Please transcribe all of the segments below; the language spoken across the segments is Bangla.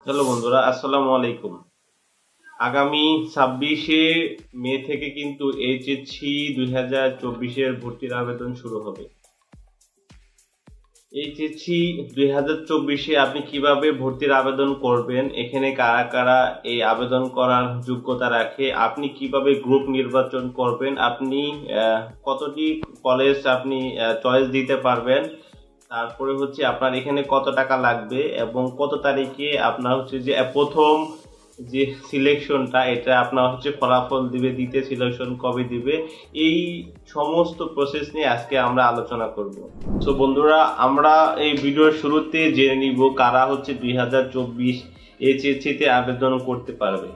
হ্যালো বন্ধুরা, আসসালামু আলাইকুম। আগামী 26শে মে থেকে কিন্তু এইচএসসি 2024-এর ভর্তির আবেদন শুরু হবে। এইচএসসি 2024-এ আপনি কিভাবে ভর্তির আবেদন করবেন, এখানে কারা কারা এই আবেদন করার যোগ্যতা রাখে, আপনি কিভাবে গ্রুপ নির্বাচন করবেন, আপনি কতটি কলেজ আপনি চয়েস দিতে পারবেন, তারপরে হচ্ছে আপনার এখানে কত টাকা লাগবে এবং কত তারিখে আপনার হচ্ছে যে প্রথম যে সিলেকশনটা এটা আপনার হচ্ছে ফলাফল দিবে, দ্বিতীয় সিলেকশন কবে দিবে, এই সমস্ত প্রসেস নিয়ে আজকে আমরা আলোচনা করব। তো বন্ধুরা, আমরা এই ভিডিওর শুরুতে জেনে নিব কারা হচ্ছে 2024 এইচএসসি তে আবেদন করতে পারবে।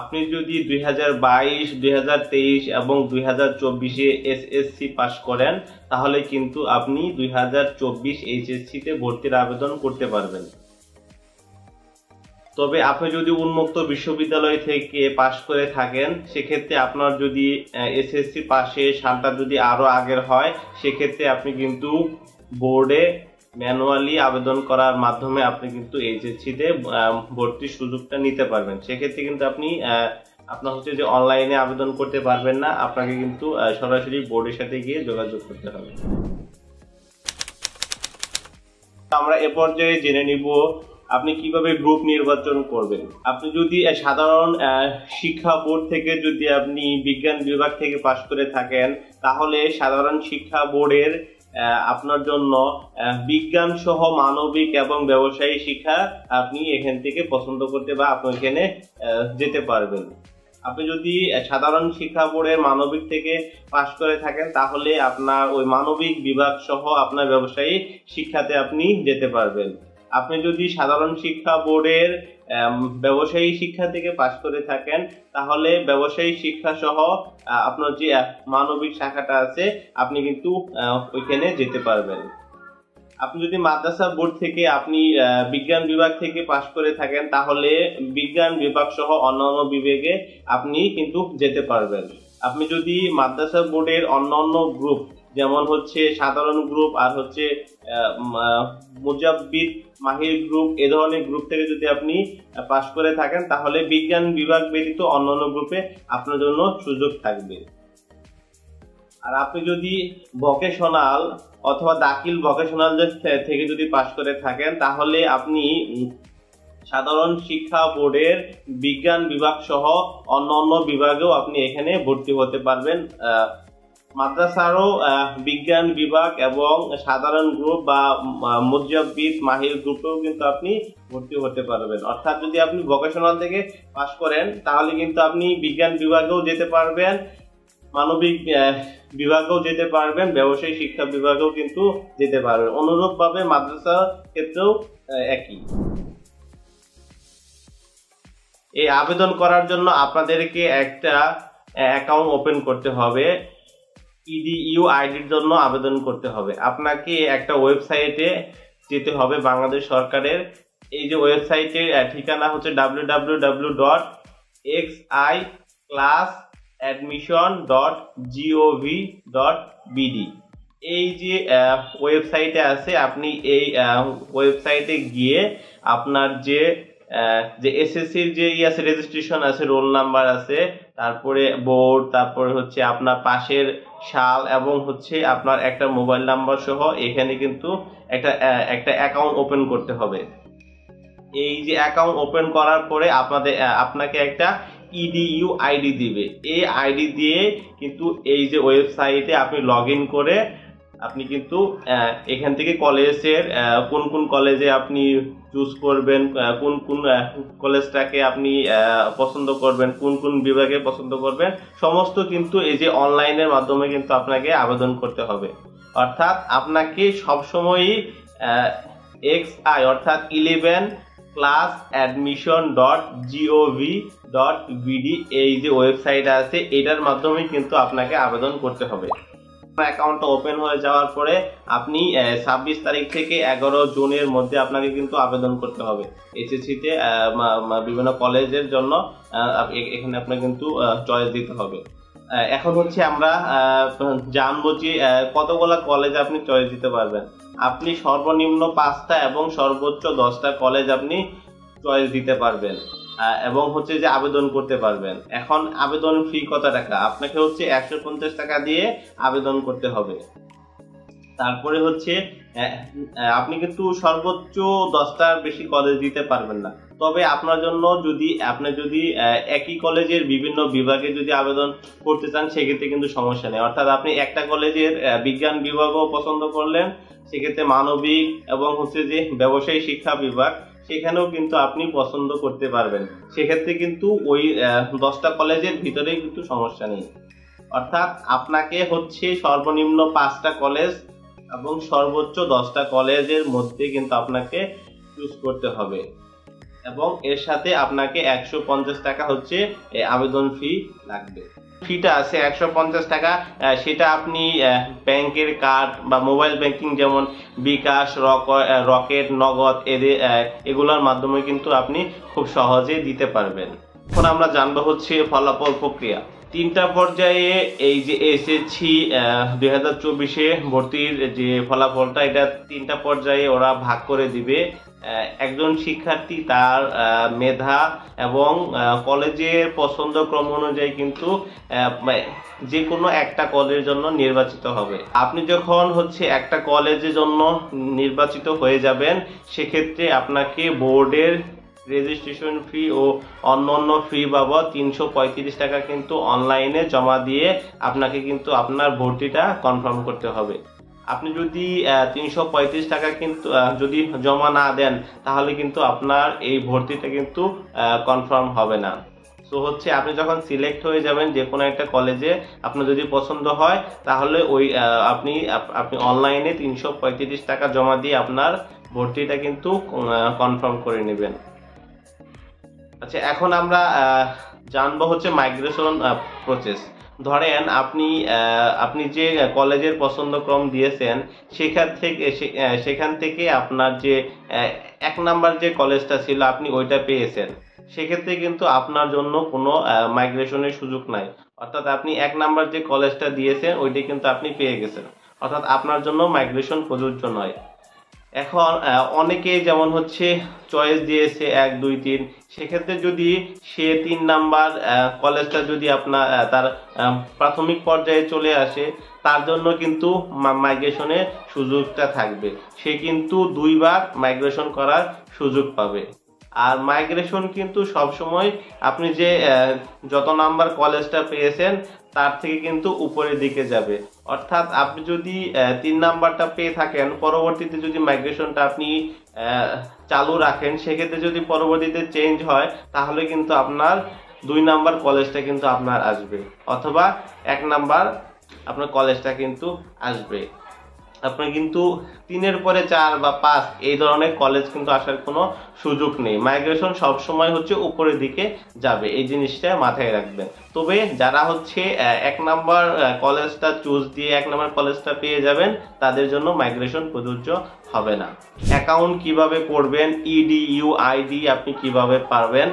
আপনি যদি 2022, 2023 এবং 2024-এ এসএসসি পাস করেন তাহলে কিন্তু আপনি 2024 এইচএসসি তে ভর্তির আবেদন করতে পারবেন। তবে আপনি যদি উন্মুক্ত বিশ্ববিদ্যালয় থেকে পাশ করে থাকেন সেক্ষেত্রে আপনার যদি এসএসসি পাশে সালটা যদি আরো আগের হয় সেক্ষেত্রে আপনি কিন্তু বোর্ডে ম্যানুয়ালি আবেদন করার মাধ্যমে আপনি কিন্তু এইচএসসি তে ভর্তির সুযোগটা নিতে পারবেন। সেক্ষেত্রে কিন্তু আপনি আপনার হচ্ছে যে অনলাইনে আবেদন করতে পারবেন না, আপনাকে কিন্তু সরাসরি বোর্ডের সাথে গিয়ে যোগাযোগ করতে হবে। আমরা এ পর্যায়ে জেনে নিব আপনি কিভাবে গ্রুপ নির্বাচন করবেন। আপনি যদি সাধারণ শিক্ষা বোর্ড থেকে যদি আপনি বিজ্ঞান বিভাগ থেকে পাশ করে থাকেন তাহলে সাধারণ শিক্ষা বোর্ডের আপনার জন্য বিজ্ঞান সহ মানবিক এবং ব্যবসায়ী শিক্ষা আপনি এখান থেকে পছন্দ করতে বা আপনি এখানে যেতে পারবেন। আপনি যদি সাধারণ শিক্ষা বোর্ডের মানবিক থেকে পাশ করে থাকেন তাহলে আপনার ওই মানবিক বিভাগ সহ আপনার ব্যবসায়ী শিক্ষাতে আপনি যেতে পারবেন। আপনি যদি সাধারণ শিক্ষা বোর্ডের ব্যবসায়ী শিক্ষা থেকে পাশ করে থাকেন তাহলে ব্যবসায়ী শিক্ষা সহ আপনার যে মানবিক শাখাটা আছে আপনি কিন্তু ওইখানে যেতে পারবেন। আপনি যদি মাদ্রাসা বোর্ড থেকে আপনি বিজ্ঞান বিভাগ থেকে পাশ করে থাকেন তাহলে বিজ্ঞান বিভাগ সহ অন্যান্য বিভাগে আপনি কিন্তু যেতে পারবেন। আপনি যদি মাদ্রাসা বোর্ডের অন্যান্য গ্রুপ যেমন হচ্ছে সাধারণ গ্রুপ আর হচ্ছে মুজাব্বিদ মাহির গ্রুপ এ ধরনের গ্রুপ থেকে যদি আপনি পাশ করে থাকেন তাহলে বিজ্ঞান বিভাগ ব্যতীত অন্যান্য গ্রুপে আপনার জন্য সুযোগ থাকবে। আর আপনি যদি ভোকেশনাল অথবা দাখিল ভোকেশনাল থেকে যদি পাশ করে থাকেন তাহলে আপনি সাধারণ শিক্ষা বোর্ডের বিজ্ঞান বিভাগ সহ অন্যান্য বিভাগেও আপনি এখানে ভর্তি হতে পারবেন। মাদ্রাসারও বিজ্ঞান বিভাগ এবং সাধারণ গ্রুপ বা মুজাব্বিদ মাহির গ্রুপেও কিন্তু আপনি ভর্তি হতে পারবেন। অর্থাৎ যদি আপনি ভোকেশনাল থেকে পাশ করেন তাহলে কিন্তু আপনি বিজ্ঞান বিভাগেও যেতে পারবেন, মানবিক বিভাগেও যেতে পারবেন, ব্যবসায়ী শিক্ষা বিভাগেও কিন্তু যেতে পারবেন। অনুরূপভাবে মাদ্রাসা ক্ষেত্রেও একই। এই আবেদন করার জন্য আপনাদেরকে একটা অ্যাকাউন্ট ওপেন করতে হবে। ইডিইউ আইডির জন্য আবেদন করতে হবে। আপনাকে একটা ওয়েবসাইটে যেতে হবে বাংলাদেশ সরকারের। এই যে ওয়েবসাইটের ঠিকানা হচ্ছে www.xiclassadmission.gov.bd। এই যে ওয়েবসাইটে আছে আপনি এই ওয়েবসাইটে গিয়ে আপনার যে এসএসসির যে আছে রেজিস্ট্রেশন আছে, রোল নাম্বার আছে, তারপরে বোর্ড, তারপরে হচ্ছে আপনার পাশের সাল এবং হচ্ছে আপনার একটা মোবাইল নাম্বার সহ এখানে কিন্তু একটা অ্যাকাউন্ট ওপেন করতে হবে। এই যে অ্যাকাউন্ট ওপেন করার পরে আপনাকে একটা ইডিইউ আইডি দিবে। এই আইডি দিয়ে কিন্তু এই যে ওয়েবসাইটে আপনি লগ ইন করে আপনি কিন্তু এখান থেকে কলেজের কোন কোন কলেজে আপনি চুজ করবেন, কোন কোন কলেজটাকে আপনি পছন্দ করবেন, কোন কোন বিভাগে পছন্দ করবেন, সমস্ত কিন্তু এই যে অনলাইনের মাধ্যমে কিন্তু আপনাকে আবেদন করতে হবে। অর্থাৎ আপনাকে সবসময়ই XI অর্থাৎ 11classadmission.gov.bd এই যে ওয়েবসাইট আছে এটার মাধ্যমে কিন্তু আপনাকে আবেদন করতে হবে। অ্যাকাউন্টটা ওপেন হয়ে যাওয়ার পরে আপনি 26 তারিখ থেকে 11 জুনের মধ্যে আপনাকে কিন্তু আবেদন করতে হবে এইচএসসি তে বিভিন্ন কলেজের জন্য। এখানে আপনাকে কিন্তু চয়েস দিতে হবে। এখন হচ্ছে আমরা জানবো যে কতগুলা কলেজ আপনি চয়েস দিতে পারবেন। আপনি সর্বনিম্ন 5টা এবং সর্বোচ্চ 10টা কলেজ আপনি চয়েস দিতে পারবেন এবং হচ্ছে যে আবেদন করতে পারবেন। এখন আবেদন ফি কত টাকা? আপনাকে হচ্ছে 150 টাকা দিয়ে আবেদন করতে হবে। তারপরে হচ্ছে আপনি কিন্তু সর্বোচ্চ 10টার বেশি কলেজ দিতে পারবেন না। তবে আপনার জন্য আপনি যদি একই কলেজের বিভিন্ন বিভাগে যদি আবেদন করতে চান সেক্ষেত্রে কিন্তু সমস্যা নেই। অর্থাৎ আপনি একটা কলেজের বিজ্ঞান বিভাগও পছন্দ করলেন, সেক্ষেত্রে মানবিক এবং হচ্ছে যে ব্যবসায়ী শিক্ষা বিভাগ সেখানেও কিন্তু আপনি পছন্দ করতে পারবেন। সেক্ষেত্রে কিন্তু ওই 10টা কলেজের ভিতরেই কিন্তু সমস্যা নেই। অর্থাৎ আপনাকে হচ্ছে সর্বনিম্ন 5টা কলেজ এবং সর্বোচ্চ 10টা কলেজের মধ্যে কিন্তু আপনাকে চুজ করতে হবে এবং এর সাথে আপনাকে 150 টাকা হচ্ছে আবেদন ফি লাগবে। ফিটা আছে 150 টাকা, সেটা আপনি ব্যাংকের কার্ড বা মোবাইল ব্যাংকিং যেমন বিকাশ, রকেট, নগদ এগুলোর মাধ্যমে কিন্তু আপনি খুব সহজে দিতে পারবেন। এখন আমরা জানবো হচ্ছে ফলাফল প্রক্রিয়া। 3টা পর্যায়ে এই যে এসএসসি 2024-এ ভর্তির যে ফলাফলটা, এটা 3টা পর্যায়ে ওরা ভাগ করে দিবে। একজন শিক্ষার্থী তার মেধা এবং কলেজের পছন্দ ক্রম অনুযায়ী কিন্তু যে কোনো একটা কলেজের জন্য নির্বাচিত হবে। আপনি যখন হচ্ছে একটা কলেজের জন্য নির্বাচিত হয়ে যাবেন, সেক্ষেত্রে আপনাকে বোর্ডের রেজিস্ট্রেশন ফি ও অন্যান্য ফি বাবদ 335 টাকা কিন্তু অনলাইনে জমা দিয়ে আপনাকে কিন্তু আপনার ভর্তিটা কনফার্ম করতে হবে। আপনি যদি 335 টাকা কিন্তু যদি জমা না দেন তাহলে কিন্তু আপনার এই ভর্তিটা কিন্তু কনফার্ম হবে না। সো হচ্ছে আপনি যখন সিলেক্ট হয়ে যাবেন যে কোনো একটা কলেজে, আপনার যদি পছন্দ হয় তাহলে ওই আপনি অনলাইনে 335 টাকা জমা দিয়ে আপনার ভর্তিটা কিন্তু কনফার্ম করে নেবেন। আচ্ছা, এখন আমরা জানবো হচ্ছে মাইগ্রেশন প্রসেস। ধরেন আপনি যে কলেজের পছন্দক্রম দিয়েছেন সেখান থেকে আপনার যে 1 নাম্বার যে কলেজটা ছিল আপনি ওইটা পেয়েছেন, সেক্ষেত্রে কিন্তু আপনার জন্য কোনো মাইগ্রেশনের সুযোগ নাই। অর্থাৎ আপনি 1 নাম্বার যে কলেজটা দিয়েছেন ওইটা কিন্তু আপনি পেয়ে গেছেন, অর্থাৎ আপনার জন্য মাইগ্রেশন প্রযোজ্য নয়। এখন অনেকেই যেমন হচ্ছে চয়েস দিয়েছে 1, 2, 3, সেক্ষেত্রে যদি সে 3 নাম্বার কলেজটা যদি আপনার তার প্রাথমিক পর্যায়ে চলে আসে, তার জন্য কিন্তু মাইগ্রেশনের সুযোগটা থাকবে। সে কিন্তু 2 বার মাইগ্রেশন করার সুযোগ পাবে। আর মাইগ্রেশন কিন্তু সবসময় আপনি যে যত নাম্বার কলেজটা পেয়েছেন তার থেকে কিন্তু উপরের দিকে যাবে। অর্থাৎ আপনি যদি 3 নাম্বারটা পেয়ে থাকেন, পরবর্তীতে যদি মাইগ্রেশনটা আপনি চালু রাখেন, সেক্ষেত্রে যদি পরবর্তীতে চেঞ্জ হয় তাহলে কিন্তু আপনার 2 নাম্বার কলেজটা কিন্তু আপনার আসবে, অথবা 1 নাম্বার আপনার কলেজটা কিন্তু আসবে। আপনার কিন্তু 3-এর পরে 4 বা 5 এই ধরনের কলেজ কিন্তু আসার কোনো সুযোগ নেই। মাইগ্রেশন সবসময় হচ্ছে উপরের দিকে যাবে, এই জিনিসটা মাথায় রাখবেন। তবে যারা হচ্ছে 1 নাম্বার কলেজটা চুজ দিয়ে 1 নাম্বার কলেজটা পেয়ে যাবেন, তাদের জন্য মাইগ্রেশন প্রযোজ্য হবে না। অ্যাকাউন্ট কিভাবে করবেন, ইডিইউ আইডি আপনি কিভাবে পারবেন,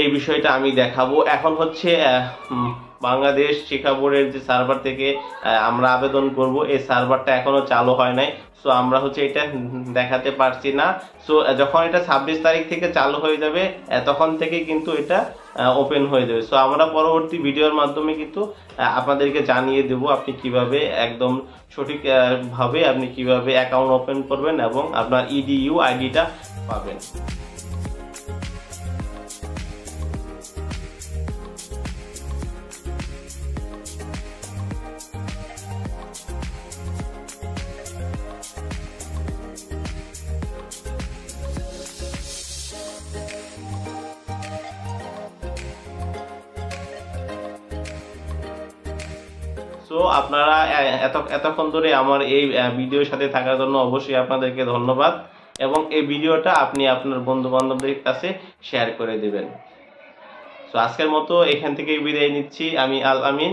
এই বিষয়টা আমি দেখাবো। এখন হচ্ছে বাংলাদেশ শিক্ষা বোর্ডের যে সার্ভার থেকে আমরা আবেদন করব, এই সার্ভারটা এখনো চালু হয় নাই। সো আমরা হচ্ছে এটা দেখাতে পারছি না। সো যখন এটা 26 তারিখ থেকে চালু হয়ে যাবে তখন থেকে কিন্তু এটা ওপেন হয়ে যাবে। সো আমরা পরবর্তী ভিডিওর মাধ্যমে কিন্তু আপনাদেরকে জানিয়ে দেব আপনি কিভাবে একদম সঠিক ভাবে আপনি কিভাবে অ্যাকাউন্ট ওপেন করবেন এবং আপনার ইডিইউ আইডিটা পাবেন। সো আপনারা এতক্ষণ ধরে আমার এই ভিডিওর সাথে থাকার জন্য অবশ্যই আপনাদেরকে ধন্যবাদ, এবং এই ভিডিওটা আপনি আপনার বন্ধু বান্ধবদের কাছে শেয়ার করে দিবেন। সো আজকের মতো এখান থেকেই বিদায় নিচ্ছি। আমি আল আমিন।